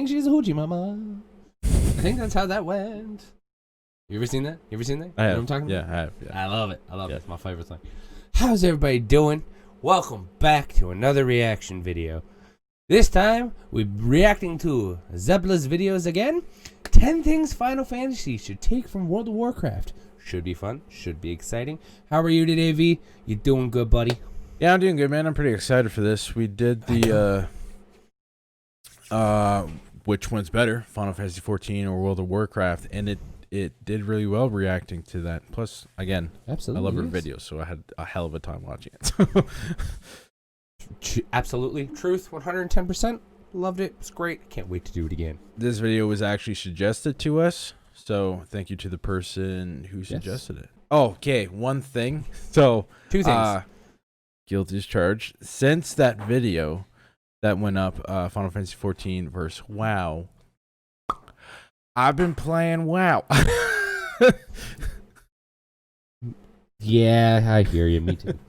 think she's a hoochie mama. I think that's how that went. You ever seen that? I have. You know what I'm talking about? I have. Yeah. I love it. It's my favorite thing. How's everybody doing? Welcome back to another reaction video. This time, we're reacting to Zepla's videos again. 10 things Final Fantasy should take from World of Warcraft. Should be fun. Should be exciting. How are you today, V? You doing good, buddy? Yeah, I'm doing good, man. I'm pretty excited for this. We did the which one's better, Final Fantasy 14 or World of Warcraft, and it did really well reacting to that. Plus, again, Absolutely, I love her videos, so I had a hell of a time watching it. Absolutely. Truth, 110%. Loved it. It's great. Can't wait to do it again. This video was actually suggested to us, so thank you to the person who suggested it. Oh, okay, one thing. So, two things. Guilty as charged. Since that video that went up, Final Fantasy 14 verse WoW, I've been playing WoW. Yeah, I hear you. Me too.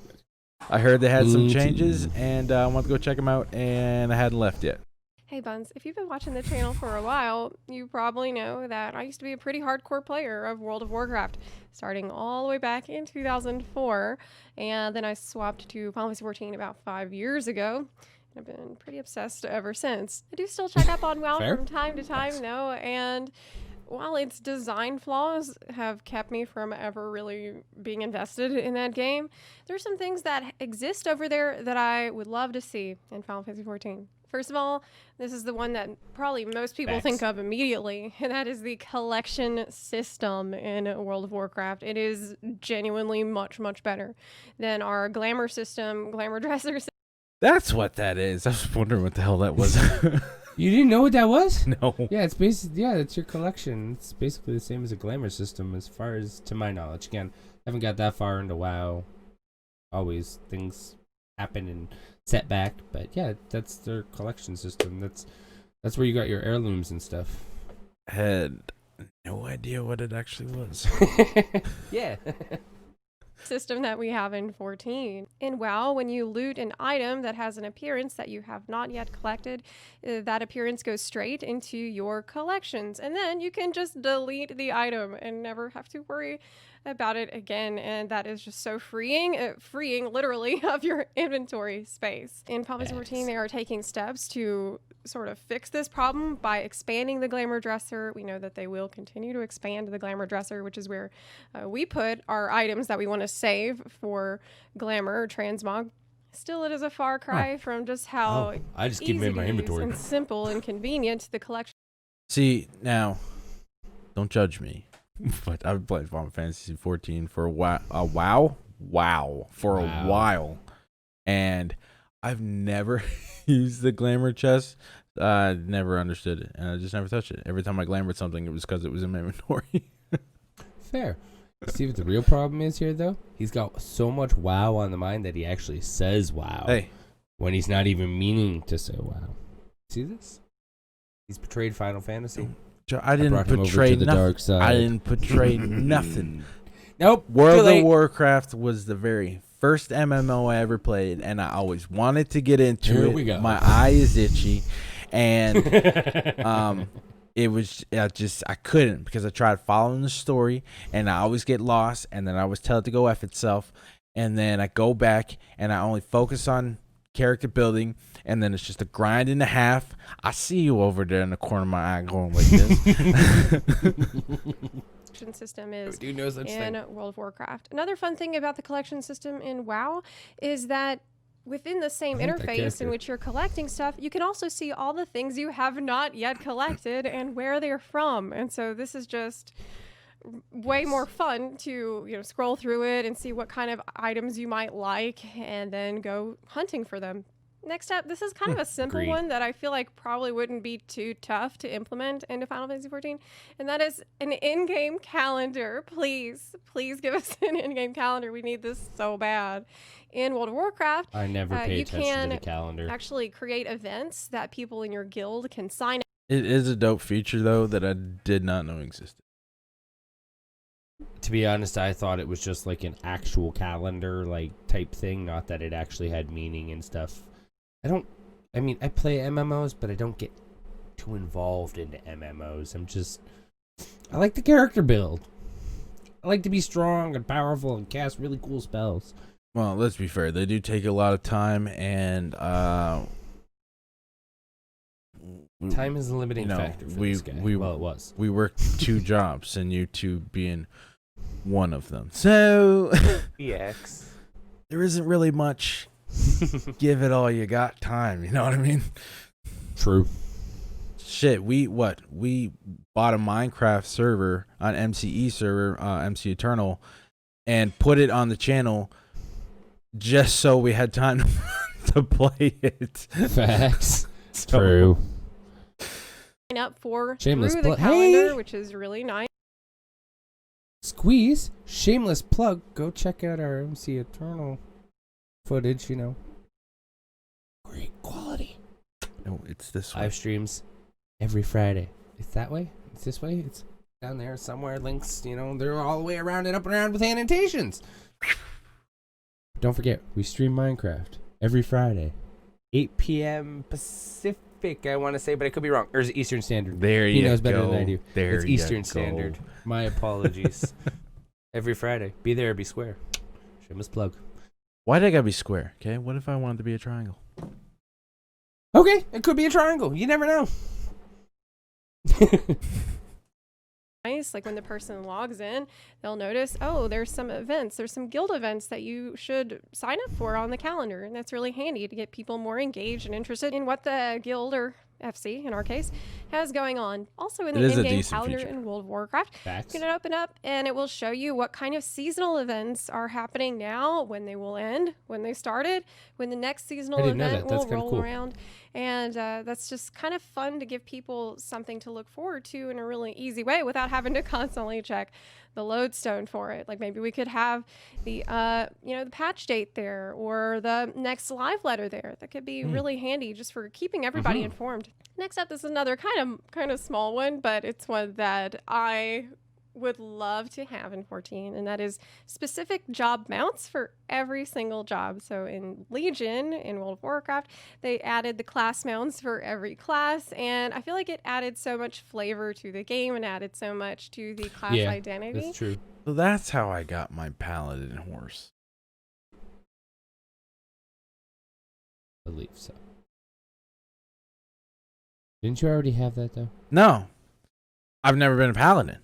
I heard they had some changes, and I want to go check them out, and I hadn't left yet. Hey Buns, if you've been watching the channel for a while, you probably know that I used to be a pretty hardcore player of World of Warcraft, starting all the way back in 2004, and then I swapped to Final Fantasy 14 about 5 years ago. I've been pretty obsessed ever since. I do still check up on WoW from time to time, though, and while its design flaws have kept me from ever really being invested in that game, there's some things that exist over there that I would love to see in Final Fantasy 14. First of all, this is the one that probably most people think of immediately, and that is the collection system in World of Warcraft. It is genuinely much, much better than our glamour system, glamour dresser system. That's what that is. I was wondering what the hell that was. You didn't know what that was? No. Yeah, it's basically it's your collection. It's basically the same as a glamour system, as far as to my knowledge. Again, haven't got that far into WoW. Always things happen and set back, but yeah, that's their collection system. That's where you got your heirlooms and stuff. Had no idea what it actually was. Yeah. System that we have in 14. In WoW, when you loot an item that has an appearance that you have not yet collected, that appearance goes straight into your collections, and then you can just delete the item and never have to worry about it again, and that is just so freeing literally of your inventory space. In Final Fantasy 14, they are taking steps to sort of fix this problem by expanding the glamour dresser. We know that they will continue to expand the glamour dresser, which is where we put our items that we want to save for glamour or transmog. Still, it is a far cry from just how I just keep them in my inventory and simple and convenient the collection. See, now, don't judge me, but I've played Final Fantasy 14 for a while, and I've never used the glamour chest. I never understood it, and I just never touched it. Every time I glamored something, it was because it was in my inventory. Fair. See what the real problem is here, though? He's got so much WoW on the mind that he actually says WoW. Hey. When he's not even meaning to say WoW. See this? He's betrayed Final Fantasy. I didn't portray the dark side. I didn't portray nothing. Nope. World of Warcraft was the very first MMO I ever played, and I always wanted to get into it. Here we go. My eye is itchy, and it was I couldn't, because I tried following the story, and I always get lost, and then I always tell it to go F itself, and then I go back, and I only focus on character building, and then it's just a grind and a half. I see you over there in the corner of my eye going like this. System is in World of Warcraft. Another fun thing about the collection system in WoW is that within the same interface in which you're collecting stuff, you can also see all the things you have not yet collected and where they're from. And so this is just way more fun to scroll through it and see what kind of items you might like and then go hunting for them. Next up, this is kind of a simple one that I feel like probably wouldn't be too tough to implement into Final Fantasy 14, and that is an in-game calendar. Please give us an in-game calendar. We need this so bad. In World of Warcraft, I never pay attention to the calendar. You can actually create events that people in your guild can sign up. It is a dope feature, though, that I did not know existed. To be honest, I thought it was just like an actual calendar type thing, not that it actually had meaning and stuff. I play MMOs, but I don't get too involved into MMOs. I like the character build. I like to be strong and powerful and cast really cool spells. Well, let's be fair. They do take a lot of time, and time is a limiting factor for this guy. Well, it was. We work 2 jobs, and you 2 being one of them. So EX. there isn't really much. Give it all you got time. You know what I mean? True. Shit, we bought a Minecraft server on MCE server, MC Eternal, and put it on the channel just so we had time to play it. Facts. True. Sign up for Shameless through the plug. calendar, Hey! which is really nice. Squeeze. Shameless plug. Go check out our MC Eternal footage, you know. Great quality. No, it's this way. Live streams every Friday. It's that way? It's this way? It's down there somewhere. Links, you know, they're all the way around and up and around with annotations. Don't forget, we stream Minecraft every Friday. 8 p.m. Pacific, I want to say, but I could be wrong. Or is it Eastern Standard? There He you knows better go. than I do. There It's you Eastern go. Standard. My apologies. Every Friday. Be there or be square. Shameless plug. Why did I gotta be square? Okay, what if I wanted to be a triangle? Okay, it could be a triangle. You never know. Nice. Like when the person logs in, they'll notice, oh, there's some events, there's some guild events that you should sign up for on the calendar. And that's really handy to get people more engaged and interested in what the guild or FC, in our case, has going on. Also in It the is a in-game decent calendar feature. in World of Warcraft, Facts. you can open up and it will show you what kind of seasonal events are happening now, when they will end, when they started, when the next seasonal didn't know event that. That's will kinda roll cool. around. And that's just kind of fun to give people something to look forward to in a really easy way without having to constantly check the lodestone for it. Like maybe we could have the the patch date there or the next live letter there. That could be really handy just for keeping everybody informed. Next up is another kind of small one, but it's one that I would love to have in 14, and that is specific job mounts for every single job. So in Legion, in World of Warcraft, they added the class mounts for every class, and I feel like it added so much flavor to the game and added so much to the class Yeah, identity. that's true. So that's how I got my paladin horse. I believe so. Didn't you already have that, though? No, I've never been a paladin.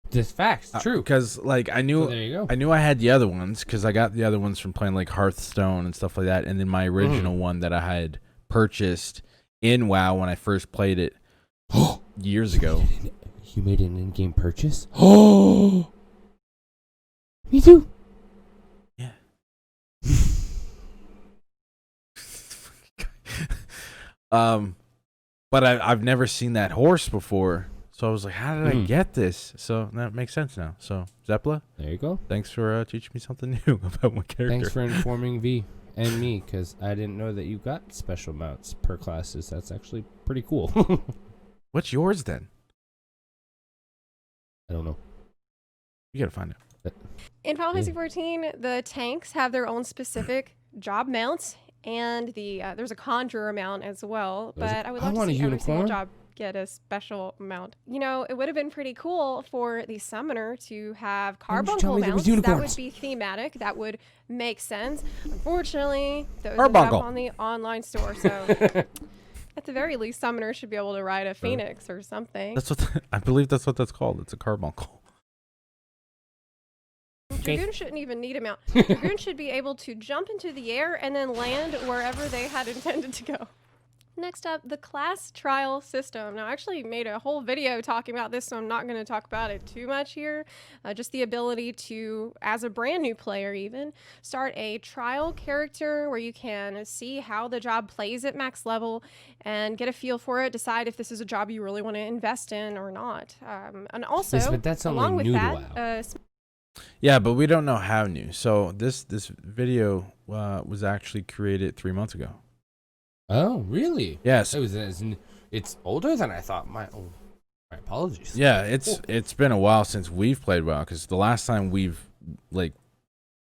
This facts. True. Because like I knew So there you go. I knew I had the other ones because I got the other ones from playing like Hearthstone and stuff like that, and then my original one that I had purchased in WoW when I first played it years ago. You made an in-game purchase? Oh! Me too. Yeah. But I've never seen that horse before, so I was like, how did I get this? So that makes sense now. So Zeppla, There you go. thanks for teaching me something new about my character. Thanks for informing V and me, because I didn't know that you got special mounts per classes. That's actually pretty cool. What's yours then? I don't know. You gotta find it. In Final Fantasy Yeah. 14, the tanks have their own specific job mounts, and there's a conjurer mount as well. There's a- But I would I love to want a see every single unicorn. job get a special mount. You know, it would have been pretty cool for the summoner to have Why didn't you tell carbuncle me there was mounts. That would unicorns? be thematic. That would make sense. Unfortunately, those are Carbuncle. up on the online store, so at the very least, summoner should be able to ride a phoenix or something. That's what I believe. That's what that's called. It's a carbuncle. Okay. Dragoon shouldn't even need a mount. Dragoon should be able to jump into the air and then land wherever they had intended to go. Next up, the class trial system. Now, I actually made a whole video talking about this, so I'm not going to talk about it too much here. Just the ability to, as a brand new player even, start a trial character where you can see how the job plays at max level and get a feel for it, decide if this is a job you really want to invest in or not. And also, Yes, but that's only along with new to that, WoW. Yeah, but we don't know how new. So this video was actually created 3 months ago. Oh, really? Yes. It's older than I thought. My apologies. Yeah, it's been a while since we've played WoW, because the last time we've like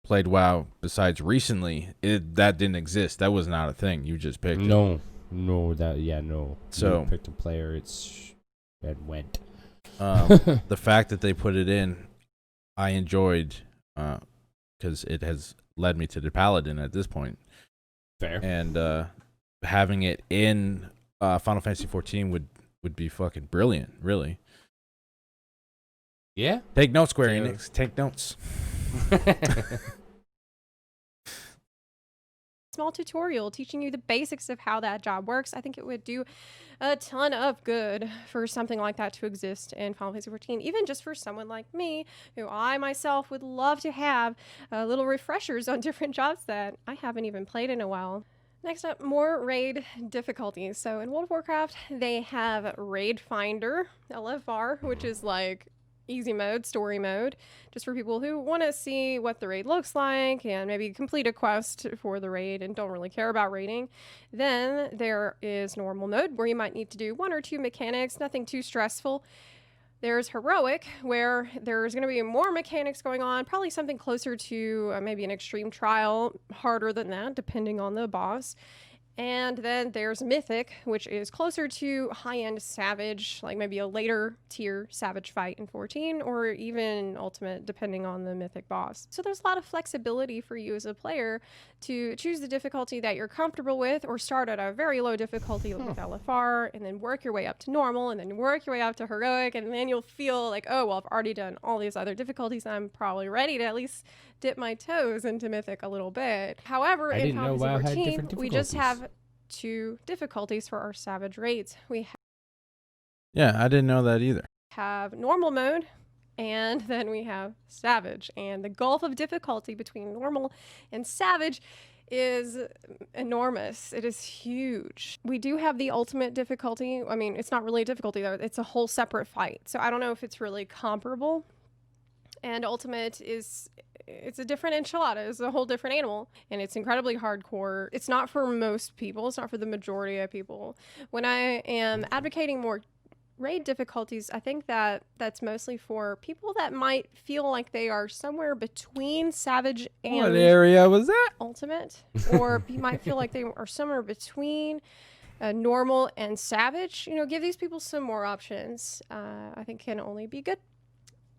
played WoW besides recently, that didn't exist. That was not a thing. You just picked it. No. No, no. So- You picked a player. It's it went. The fact that they put it in, I enjoyed, because it has led me to the Paladin at this point. Fair. And having it in Final Fantasy 14 would be fucking brilliant, really. Yeah. Take notes, Square Yeah. Enix. Take notes. Small tutorial teaching you the basics of how that job works. I think it would do a ton of good for something like that to exist in Final Fantasy 14, even just for someone like me, who I myself would love to have little refreshers on different jobs that I haven't even played in a while. Next up, more raid difficulties. So in World of Warcraft, they have Raid Finder, LFR, which is like easy mode, story mode, just for people who want to see what the raid looks like and maybe complete a quest for the raid and don't really care about raiding. Then there is normal mode, where you might need to do 1 or 2 mechanics, nothing too stressful. There's heroic, where there's going to be more mechanics going on, probably something closer to maybe an extreme trial, harder than that, depending on the boss. And then there's mythic, which is closer to high-end savage, like maybe a later tier savage fight in 14, or even ultimate, depending on the mythic boss. So there's a lot of flexibility for you as a player to choose the difficulty that you're comfortable with, or start at a very low difficulty with LFR, and then work your way up to normal, and then work your way up to heroic, and then you'll feel like, oh, well, I've already done all these other difficulties, I'm probably ready to at least dip my toes into mythic a little bit. However, I in didn't know Final WoW Fantasy had 14, different we just difficulties. have 2 difficulties for our savage raids. We Yeah, I didn't know that either. have normal mode, and then we have savage. And the gulf of difficulty between normal and savage is enormous. It is huge. We do have the ultimate difficulty. I mean, it's not really a difficulty though. It's a whole separate fight. So I don't know if it's really comparable. And ultimate it's a different enchilada. It's a whole different animal, and it's incredibly hardcore. It's not for most people. It's not for the majority of people. When I am advocating more raid difficulties, I think that that's mostly for people that might feel like they are somewhere between savage and What area was that? ultimate, or you might feel like they are somewhere between normal and savage. You know, give these people some more options. I think can only be good.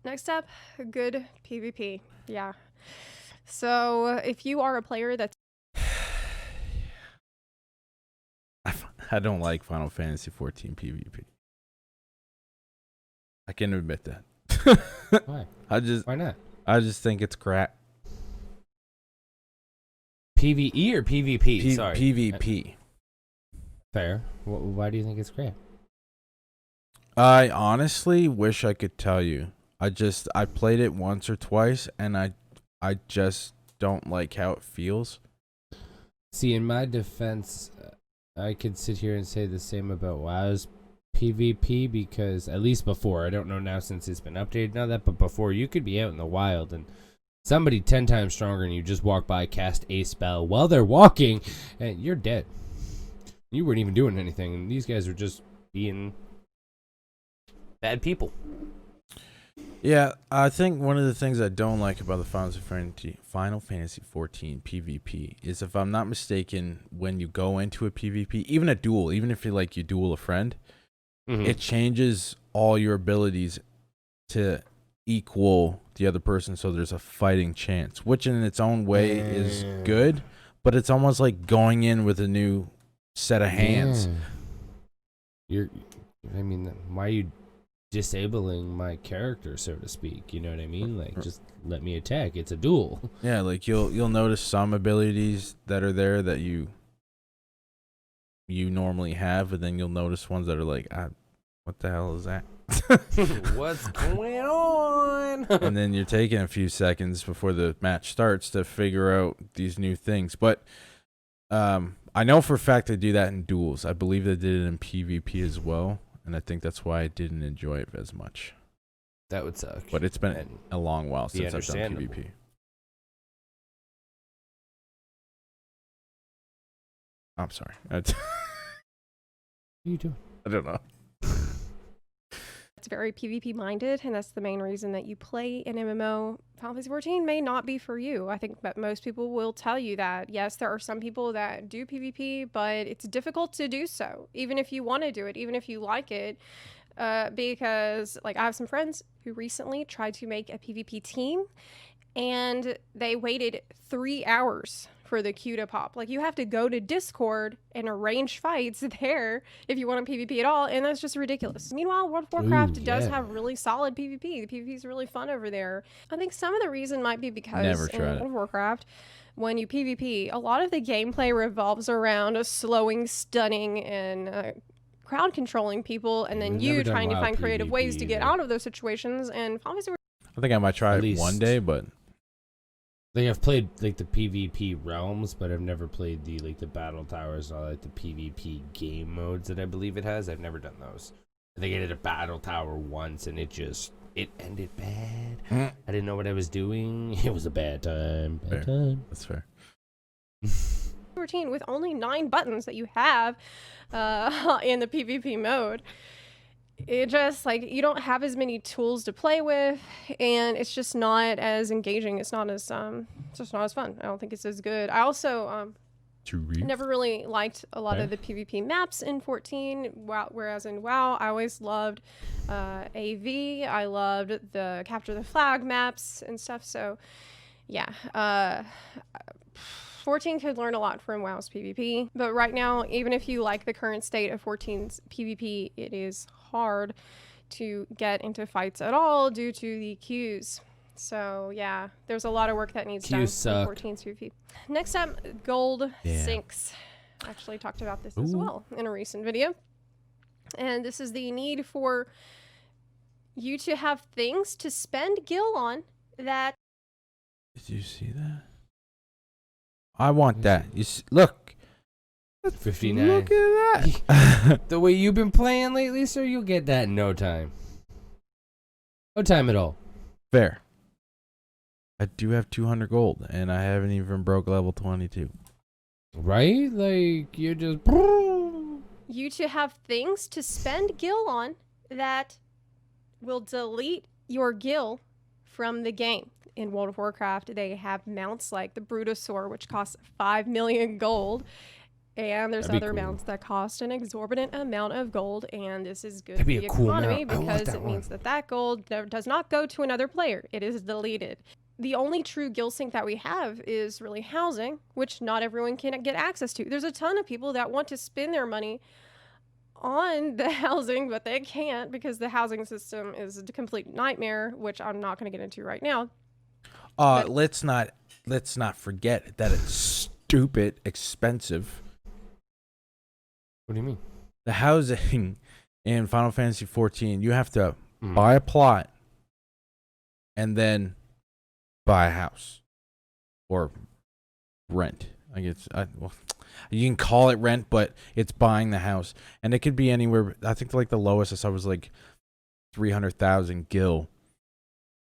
Next up, good PvP. Yeah. So if you are a player that's I don't like Final Fantasy 14 PvP. I can admit that. Why? Why not? I just think it's crap. PvE or PvP? Sorry. PvP. Fair. Why do you think it's crap? I honestly wish I could tell you. I played it once or twice, and I just don't like how it feels. See, in my defense, I could sit here and say the same about WoW's PvP, because at least before, I don't know now since it's been updated and all that, but before, you could be out in the wild and somebody 10 times stronger and you just walk by, cast a spell while they're walking, and you're dead. You weren't even doing anything, and these guys are just being bad people. Yeah, I think one of the things I don't like about the Final Fantasy 14 PvP is, if I'm not mistaken, when you go into a PvP, even a duel, even if you duel a friend, it changes all your abilities to equal the other person, so there's a fighting chance, which in its own way is good, but it's almost like going in with a new set of hands. Yeah. Why are you disabling my character, so to speak? You know what I mean? Like, just let me attack. It's a duel. Yeah, like you'll notice some abilities that are there that you normally have, and then you'll notice ones that are like, what the hell is that? What's going on? And then you're taking a few seconds before the match starts to figure out these new things. But I know for a fact they do that in duels. I believe they did it in PvP as well, and I think that's why I didn't enjoy it as much. That would suck. But it's been a long while since I've done understandable. PvP. I'm sorry. What are you doing? I don't know. It's very PvP minded, and that's the main reason that you play an MMO. Final Fantasy 14 may not be for you. I think that most people will tell you that. Yes, there are some people that do PvP, but it's difficult to do so, even if you want to do it, even if you like it. Because like I have some friends who recently tried to make a PvP team, and they waited 3 hours for the queue to pop. Like, you have to go to Discord and arrange fights there if you want to PvP at all, and that's just ridiculous. Meanwhile, World of Warcraft does have really solid PvP. The PvP is really fun over there. I think some of the reason might be because in World of Warcraft, when you PvP, a lot of the gameplay revolves around slowing, stunning, and crowd controlling people, and then you trying to find creative ways to get out of those situations. And I think I might try it one day, but like I've played like the PvP realms, but I've never played the like the battle towers or like the PvP game modes that I believe it has. I've never done those. I think I did a battle tower once, and it ended bad. I didn't know what I was doing. It was a bad time. Bad time. That's fair. 14 with only 9 buttons that you have in the PvP mode. It just, like, you don't have as many tools to play with, and it's just not as engaging. It's not as it's just not as fun. I don't think it's as good. I also never really liked a lot of the PvP maps in 14, whereas in WoW, I always loved AV. I loved the capture the flag maps and stuff. So yeah, 14 could learn a lot from WoW's PvP, but right now, even if you like the current state of 14's PvP, it is hard to get into fights at all due to the queues. So yeah, there's a lot of work that needs done in 14's PvP. Next up, gold sinks. I actually talked about this as well in a recent video. And this is the need for you to have things to spend gil on that... Did you see that? I want that. You look. 59. Look at that. The way you've been playing lately, sir, you'll get that in no time. No time at all. Fair. I do have 200 gold, and I haven't even broke level 22. Right? Like, you're just... You to have things to spend gil on that will delete your gil from the game. In World of Warcraft, they have mounts like the Brutosaur, which costs 5 million gold. And there's other mounts that cost an exorbitant amount of gold, and this is good for the economy because it means that gold does not go to another player. It is deleted. The only true gil sync that we have is really housing, which not everyone can get access to. There's a ton of people that want to spend their money on the housing, but they can't because the housing system is a complete nightmare, which I'm not going to get into right now. Let's not forget that it's stupid expensive. What do you mean? The housing in Final Fantasy 14, you have to buy a plot and then buy a house or rent. I guess well, you can call it rent, but it's buying the house, and it could be anywhere. I think like the lowest I saw was like 300,000 gil.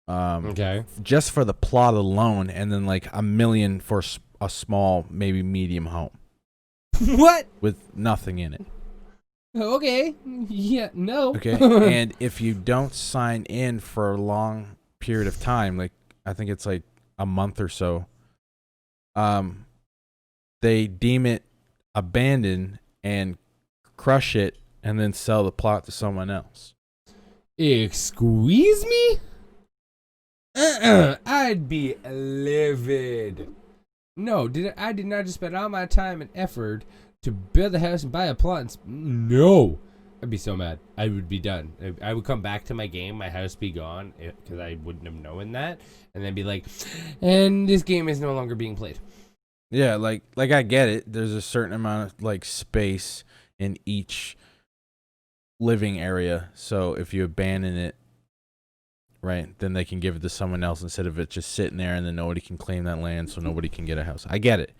Okay. Just for the plot alone, and then like $1 million for a small, maybe medium home. What? With nothing in it. Okay. Yeah. No. Okay. And if you don't sign in for a long period of time, like I think it's like a month or so, they deem it abandoned and crush it, and then sell the plot to someone else. Squeeze me? I'd be livid. No, I did not just spend all my time and effort to build a house and buy a plot. No, I'd be so mad. I would be done. I would come back to my game, my house be gone, because I wouldn't have known that, and then be like, and this game is no longer being played. Yeah, like I get it. There's a certain amount of like space in each living area, so if you abandon it, right, then they can give it to someone else instead of it just sitting there, and then nobody can claim that land, so nobody can get a house. I get it,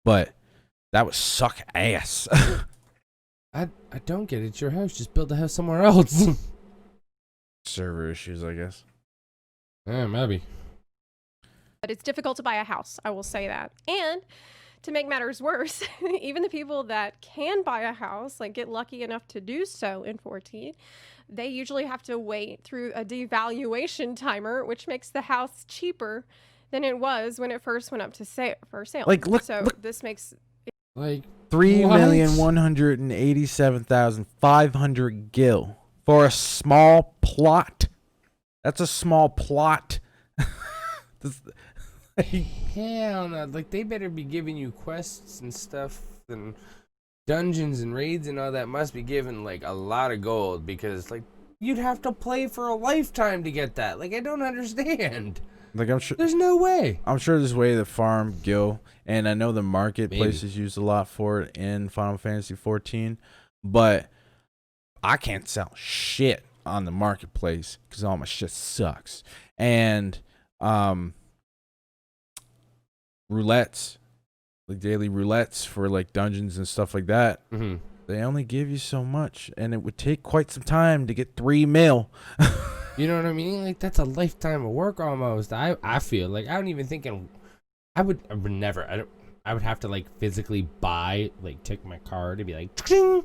but that would suck ass. I don't get it. It's your house. Just build the house somewhere else. Server issues, I guess. Yeah, maybe. But it's difficult to buy a house, I will say that. And to make matters worse, even the people that can buy a house, like get lucky enough to do so in 14, they usually have to wait through a devaluation timer, which makes the house cheaper than it was when it first went up to for sale. Like, look, this makes Like, 3,187,500 gil for a small plot. That's a small plot. hell no. Like, they better be giving you quests and stuff and dungeons and raids and all that must be given, like, a lot of gold because, like, you'd have to play for a lifetime to get that. Like, I don't understand. Like, I'm sure there's no way. I'm sure there's a way to farm gil, and I know the marketplace is used a lot for it in Final Fantasy 14, but I can't sell shit on the marketplace because all my shit sucks. And roulettes, like daily roulettes for like dungeons and stuff like that, they only give you so much, and it would take quite some time to get 3 mil. You know what I mean? Like, that's a lifetime of work almost. I feel like I don't even think I would never. I would have to like physically buy, like, take my card and be like to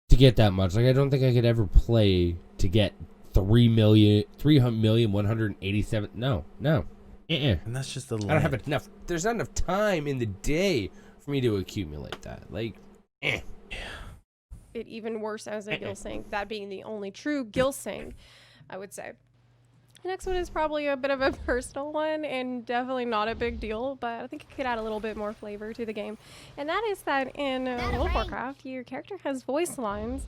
get that much. Like, I don't think I could ever play to get 3,187,000. No. And that's just the. I don't have enough. There's not enough time in the day for me to accumulate that. Like, it even worse as a Gilsing, that being the only true Gilsing, I would say. The next one is probably a bit of a personal one and definitely not a big deal, but I think it could add a little bit more flavor to the game. And that is that in World of Warcraft, your character has voice lines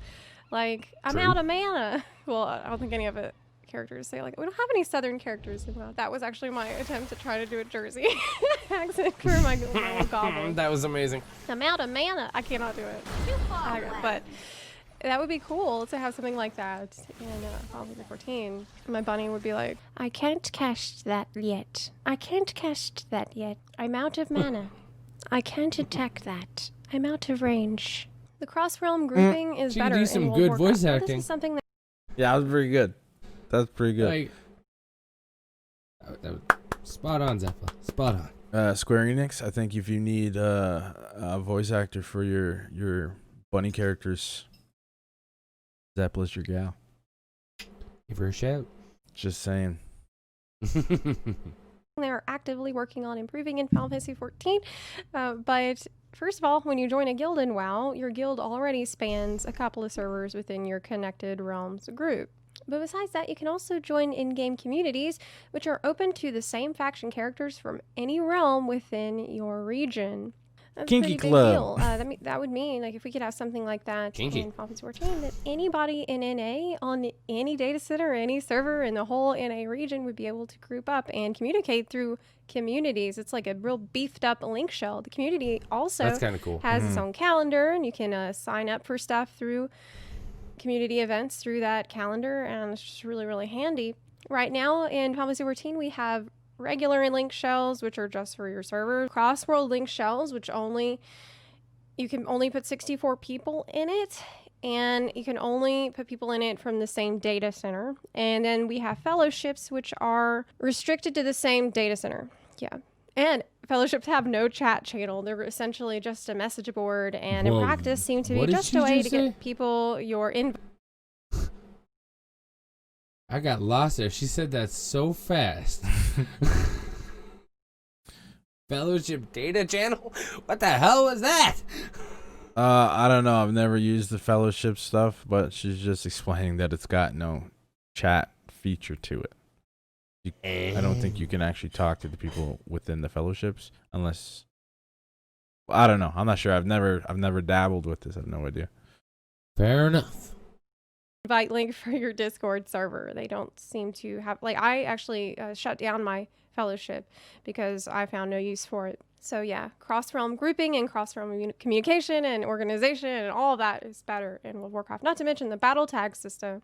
like, I'm out of mana. Well, I don't think any of it characters say, like, we don't have any southern characters in WoW. That was actually my attempt to try to do a Jersey accent for my little goblin. That was amazing. I'm out of mana. I cannot do it. But that would be cool to have something like that in Final Fantasy 14. My bunny would be like, I can't cast that yet. I can't cast that yet. I'm out of mana. I can't attack that. I'm out of range. The cross-realm grouping is She better could do in some World good of Warcraft. voice acting. This is something that Yeah, that was pretty good. That's pretty good. Like, that was spot on, Zephyr. Spot on. Square Enix, I think if you need a voice actor for your bunny characters, Zeppela's your gal. Give her a shout. Just saying. they're actively working on improving in Final Fantasy 14. But first of all, when you join a guild in WoW, your guild already spans a couple of servers within your Connected Realms group. But besides that, you can also join in-game communities, which are open to the same faction characters from any realm within your region. That's Kinky a pretty Club. big deal. That would mean, like, if we could have something like that Kinky. in Final Fantasy 14, that anybody in NA on any data center or any server in the whole NA region would be able to group up and communicate through communities. It's like a real beefed up link shell. The community also That's kind of cool. has its own calendar, and you can sign up for stuff through community events through that calendar, and it's just really, really handy. Right now in Final Fantasy 14, we have regular link shells, which are just for your server. Cross-world link shells, which you can only put 64 people in it, and you can only put people in it from the same data center. And then we have fellowships, which are restricted to the same data center. Yeah. And fellowships have no chat channel. They're essentially just a message board, and in Whoa, practice seem to be what did just she a way just to say? get people your invite. I got lost there. She said that so fast. Fellowship data channel? What the hell was that? I don't know. I've never used the fellowship stuff, but she's just explaining that it's got no chat feature to it. I don't think you can actually talk to the people within the fellowships unless I don't know. I'm not sure. I've never dabbled with this. I have no idea. Fair enough. Invite link for your Discord server. They don't seem to have, like, I actually shut down my fellowship because I found no use for it. So yeah, cross-realm grouping and cross-realm communication and organization and all of that is better in World of Warcraft. Not to mention the battle tag system,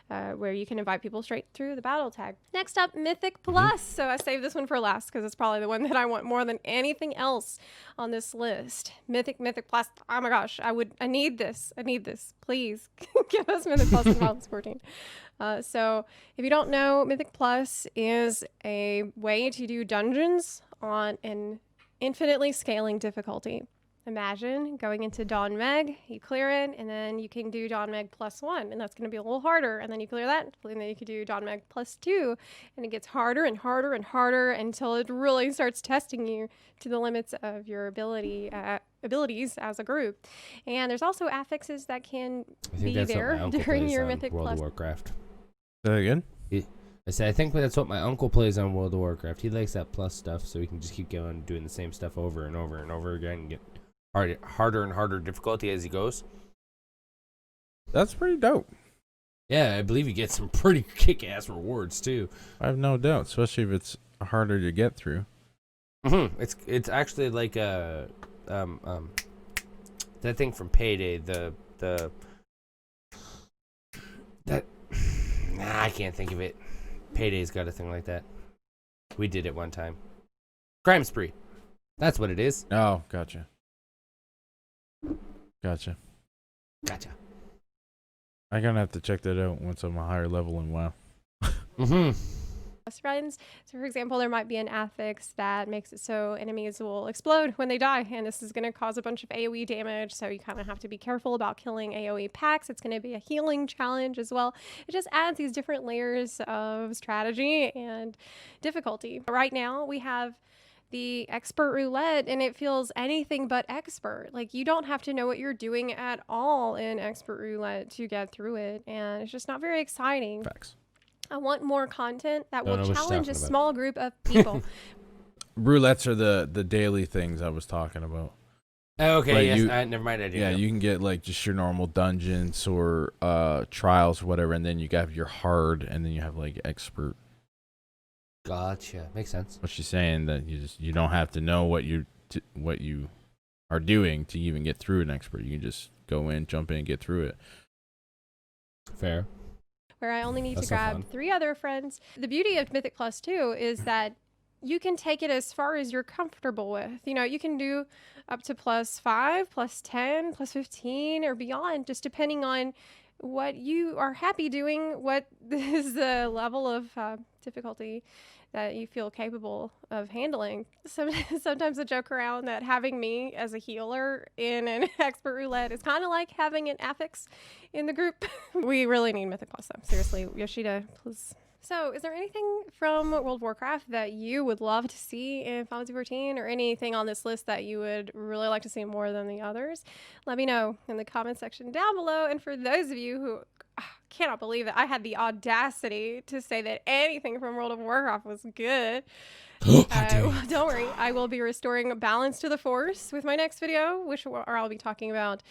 where you can invite people straight through the battle tag. Next up, Mythic Plus. So I saved this one for last because it's probably the one that I want more than anything else on this list. Mythic Plus. Oh my gosh, I need this. Please give us Mythic Plus in Final Fantasy 14. So if you don't know, Mythic Plus is a way to do dungeons on an infinitely scaling difficulty. Imagine going into Dawn Meg, you clear it, and then you can do Dawn Meg +1, and that's going to be a little harder. And then you clear that, and then you can do Dawn Meg +2, and it gets harder and harder and harder until it really starts testing you to the limits of your abilities as a group. And there's also affixes that can be there during your Mythic World Plus. of Warcraft. Say that again? I said, I think that's what my uncle plays on World of Warcraft. He likes that plus stuff, so he can just keep going, doing the same stuff over and over and over again, and get harder and harder difficulty as he goes. That's pretty dope. Yeah, I believe you get some pretty kick-ass rewards too. I have no doubt, especially if it's harder to get through. It's actually like a that thing from Payday. I can't think of it. Payday's got a thing like that. We did it one time. Crime Spree. That's what it is. Oh, gotcha. Gotcha. I'm gonna have to check that out once I'm a higher level in WoW. Friends. So for example, there might be an affix that makes it so enemies will explode when they die, and this is going to cause a bunch of AoE damage, so you kind of have to be careful about killing AoE packs. It's going to be a healing challenge as well. It just adds these different layers of strategy and difficulty. Right now we have the expert roulette, and it feels anything but expert. Like, you don't have to know what you're doing at all in expert roulette to get through it, and it's just not very exciting. Facts. I want more content that will Don't know what you're challenge a talking about. small group of people. Roulettes are the daily things I was talking about. Oh, okay, Like yes. Never mind. I didn't Yeah, know. you can get like just your normal dungeons or trials or whatever, and then you got your hard, and then you have like expert. Gotcha. Makes sense. What she's saying that you don't have to know what you are doing to even get through an expert. You can just go in, jump in, and get through it. Fair. Where I only need That's to not grab fun. 3 other friends. The beauty of Mythic Plus 2 is that you can take it as far as you're comfortable with. You know, you can do up to +5, +10, +15, or beyond, just depending on what you are happy doing, what is the level of difficulty that you feel capable of handling. Sometimes I joke around that having me as a healer in an expert roulette is kind of like having an affix in the group. We really need Mythic Plus though. Seriously, Yoshida, please. So, is there anything from World of Warcraft that you would love to see in Final Fantasy 14, or anything on this list that you would really like to see more than the others? Let me know in the comment section down below. And for those of you who cannot believe that I had the audacity to say that anything from World of Warcraft was good, don't worry. I will be restoring balance to the Force with my next video, or I'll be talking about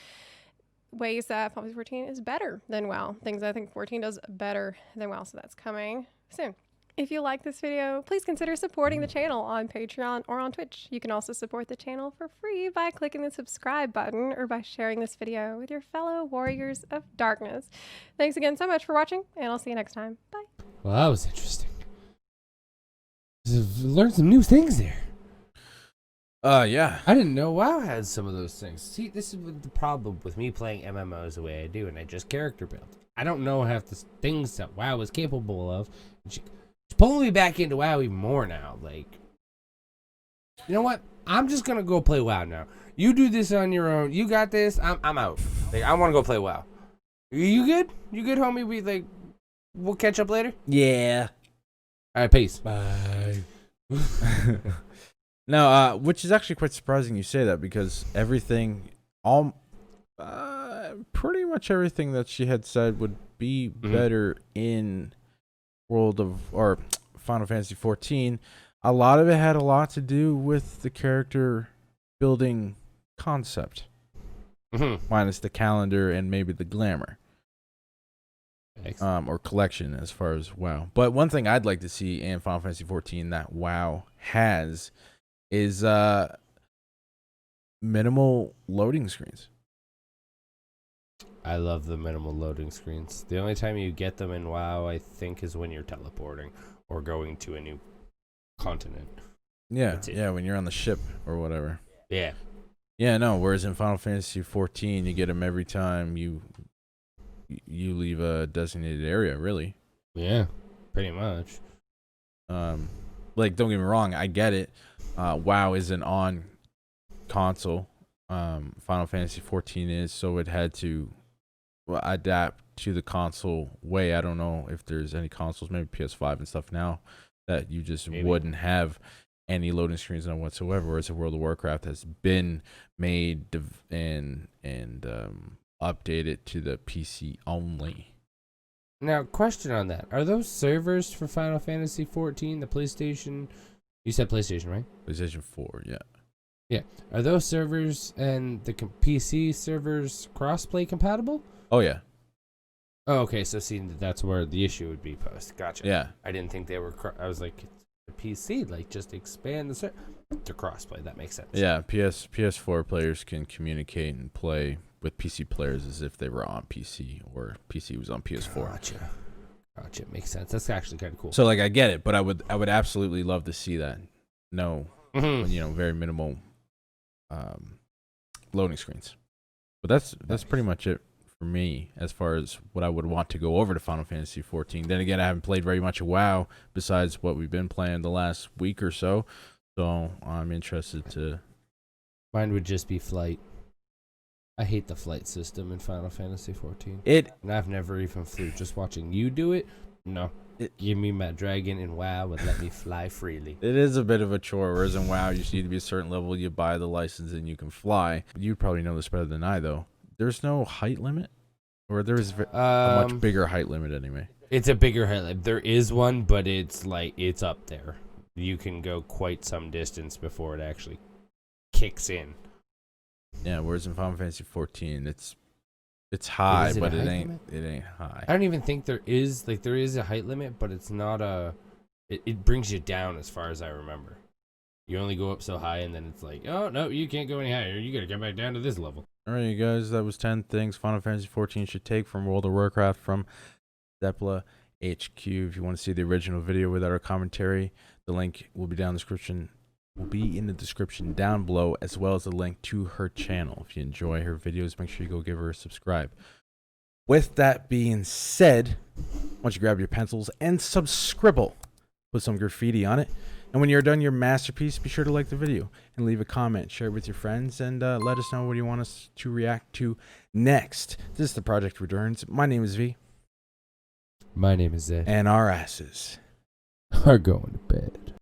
ways that Final Fantasy 14 is better than WoW. Things I think 14 does better than WoW, so that's coming soon. If you like this video, please consider supporting the channel on Patreon or on Twitch. You can also support the channel for free by clicking the subscribe button or by sharing this video with your fellow warriors of darkness. Thanks again so much for watching, and I'll see you next time. Bye. Well, that was interesting. Learned some new things there. Yeah. I didn't know WoW had some of those things. See, this is the problem with me playing MMOs the way I do, and I just character build. I don't know half the things that WoW is capable of. It's pulling me back into WoW even more now. Like, you know what? I'm just gonna go play WoW now. You do this on your own. You got this. I'm out. Like, I want to go play WoW. You good? You good, homie? We'll catch up later. Yeah. All right, peace. Bye. No, which is actually quite surprising you say that, because everything, pretty much everything that she had said would be better in Final Fantasy 14. A lot of it had a lot to do with the character building concept, minus the calendar and maybe the glamour. Or collection as far as WoW. But one thing I'd like to see in Final Fantasy 14 that WoW has is minimal loading screens. I love the minimal loading screens. The only time you get them in WoW, I think, is when you're teleporting or going to a new continent. Yeah, when you're on the ship or whatever. Yeah. Yeah, no, whereas in Final Fantasy 14, you get them every time you leave a designated area, really. Yeah, pretty much. Don't get me wrong, I get it, WoW isn't on console. Final Fantasy 14 is, so it had to adapt to the console way. I don't know if there's any consoles, maybe PS5 and stuff now, that you just wouldn't have any loading screens on whatsoever. Whereas World of Warcraft has been made and updated to the PC only. Now, question on that: are those servers for Final Fantasy 14 the PlayStation? You said PlayStation, right? PlayStation 4, yeah. Yeah. Are those servers and the PC servers crossplay compatible? Oh yeah. Oh, okay. So see, that's where the issue would be posed. Gotcha. Yeah. I didn't think they were. I was like, the PC, like, just expand the server to crossplay. That makes sense. Yeah. PS4 players can communicate and play with PC players as if they were on PC or PC was on PS4. Gotcha. Makes sense. That's actually kind of cool. So like I get it, but I would absolutely love to see that. No, very minimal loading screens. But that's pretty much it for me as far as what I would want to go over to Final Fantasy 14. Then again, I haven't played very much of WoW besides what we've been playing the last week or so. So I'm interested to. Mine would just be flight. I hate the flight system in Final Fantasy 14. And I've never even flew. Just watching you do it, no. Give me my dragon in WoW and let me fly freely. It is a bit of a chore, whereas in WoW, you just need to be a certain level, you buy the license, and you can fly. You probably know this better than I, though. There's no height limit? Or there is a much bigger height limit anyway? It's a bigger height limit. There is one, but it's up there. You can go quite some distance before it actually kicks in. Yeah, whereas in Final Fantasy 14, it's high, but it ain't high. I don't even think there is a height limit, but it's not it brings you down as far as I remember. You only go up so high, and then it's like, oh no, you can't go any higher. You gotta come back down to this level. All right, you guys, that was 10 things Final Fantasy 14 should take from World of Warcraft from Zepla HQ. If you want to see the original video without our commentary, the link will be in the description down below, as well as a link to her channel. If you enjoy her videos, make sure you go give her a subscribe. With that being said, why don't you grab your pencils and subscribble, put some graffiti on it, and when you're done your masterpiece, be sure to like the video and leave a comment, share it with your friends, and let us know what you want us to react to next. This is the Project Returns. My name is V. My name is Zed. And our asses are going to bed.